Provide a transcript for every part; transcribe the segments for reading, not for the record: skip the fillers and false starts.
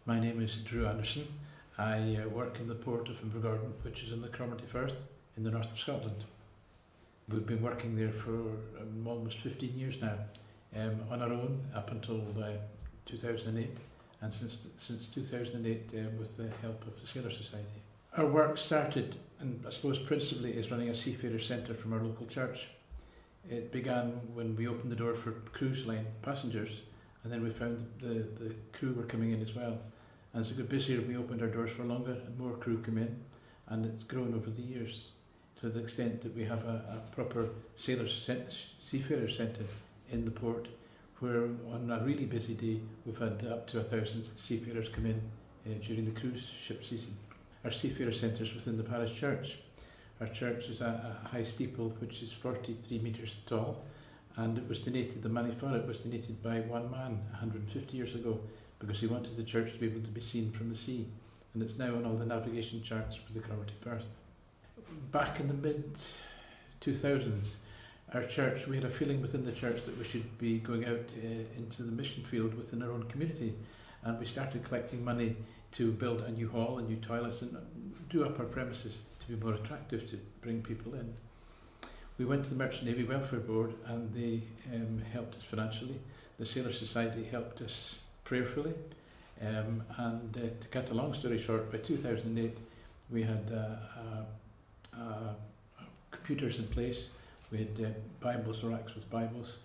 My name is Drew Anderson. I work in the port of Invergordon, which is in the Cromarty Firth in the north of Scotland. We've been working there for almost 15 years now, on our own up until 2008, and since 2008 with the help of the Sailors Society. Our work started, and I suppose principally, is running a seafarers centre from our local church. It began when we opened the door for cruise line passengers, and then we found the crew were coming in as well. And as it got busier, we opened our doors for longer and more crew come in, and it's grown over the years to the extent that we have a proper seafarers centre in the port, where on a really busy day we've had up to 1,000 seafarers come in during the cruise ship season. Our seafarers centre is within the parish church. Our church is a high steeple which is 43 metres tall, and it was donated, the money for it was donated by one man 150 years ago, because he wanted the church to be able to be seen from the sea, and it's now on all the navigation charts for the Cromarty Firth. Back in the mid-2000s, our church, we had a feeling within the church that we should be going out into the mission field within our own community, and we started collecting money to build a new hall and new toilets and do up our premises to be more attractive to bring people in. We went to the Merchant Navy Welfare Board, and they helped us financially. The Sailors Society helped us prayerfully, and to cut a long story short, by 2008 we had computers in place, we had Bibles, racks with Bibles,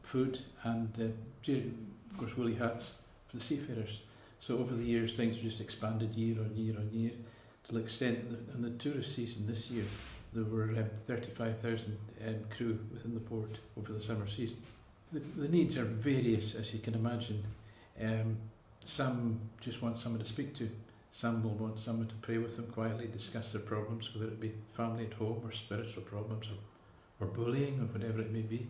food, and of course woolly hats for the seafarers. So over the years things just expanded year on year on year, to the extent that in the tourist season this year there were 35,000 crew within the port over the summer season. The needs are various, as you can imagine. Some just want someone to speak to. Some will want someone to pray with them quietly, discuss their problems, whether it be family at home or spiritual problems or bullying or whatever it may be.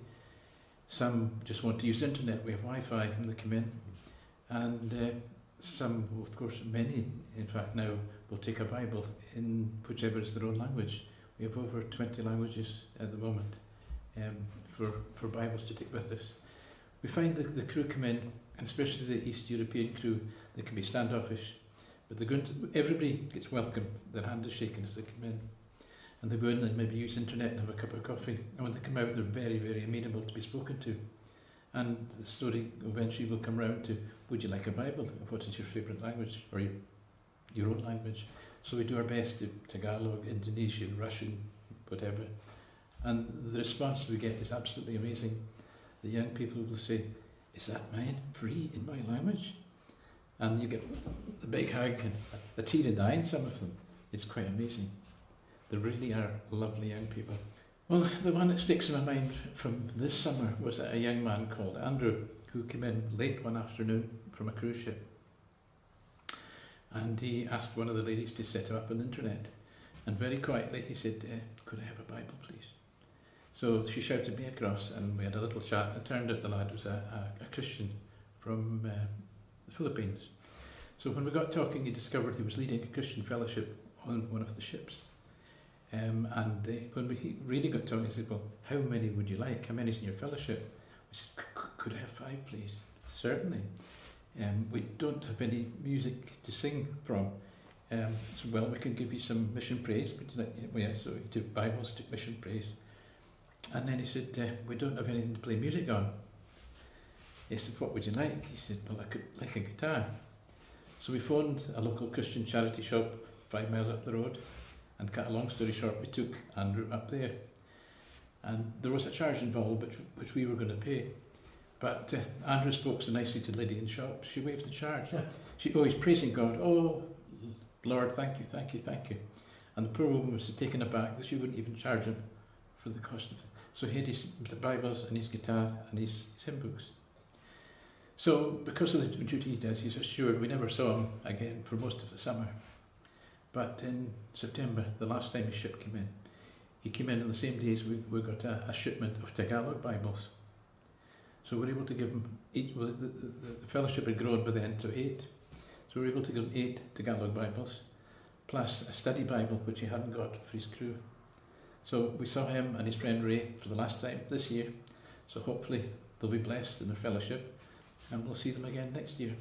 Some just want to use the internet. We have Wi-Fi and they come in. And some, of course, many, in fact, now will take a Bible in whichever is their own language. We have over 20 languages at the moment for Bibles to take with us. We find that the crew come in, and especially the East European crew, they can be standoffish, but everybody gets welcomed, their hand is shaken as they come in. And they go in and maybe use internet and have a cup of coffee, and when they come out they're very, very amenable to be spoken to. And the story eventually will come round to, would you like a Bible? What is your favourite language, or your own language? So we do our best to Tagalog, Indonesian, Russian, whatever. And the response we get is absolutely amazing. The young people will say, is that mine free in my language? And you get a big hug and a tear in the eye in some of them. It's quite amazing. They really are lovely young people. Well, the one that sticks in my mind from this summer was a young man called Andrew, who came in late one afternoon from a cruise ship. And he asked one of the ladies to set him up on the internet. And very quietly he said, could I have a Bible, please? So she shouted me across, and we had a little chat. It turned out the lad was a Christian from the Philippines. So when we got talking, he discovered he was leading a Christian fellowship on one of the ships. And when we really got talking, he said, well, how many would you like? How many's in your fellowship? We said, could I have 5, please? Certainly. We don't have any music to sing from. So, well, we can give you some mission praise. But yeah, so he took Bibles, took mission praise. And then he said, we don't have anything to play music on. He said, what would you like? He said, well, I could like a guitar. So we phoned a local Christian charity shop 5 miles up the road, and cut a long story short, we took Andrew up there. And there was a charge involved which we were going to pay. But Andrew spoke so nicely to the lady in the shop, she waived the charge. Yeah. She always praising God, oh, Lord, thank you, thank you, thank you. And the poor woman was taken aback that she wouldn't even charge him for the cost of it. So he had the Bibles and his guitar and his hymn books. So because of the duty he does, he's assured we never saw him again for most of the summer. But in September, the last time his ship came in, he came in on the same day as we got a shipment of Tagalog Bibles. So we were able to give him 8, well, the fellowship had grown by then to 8. So we were able to give him 8 Tagalog Bibles, plus a study Bible which he hadn't got for his crew. So we saw him and his friend Ray for the last time this year. So hopefully they'll be blessed in their fellowship, and we'll see them again next year.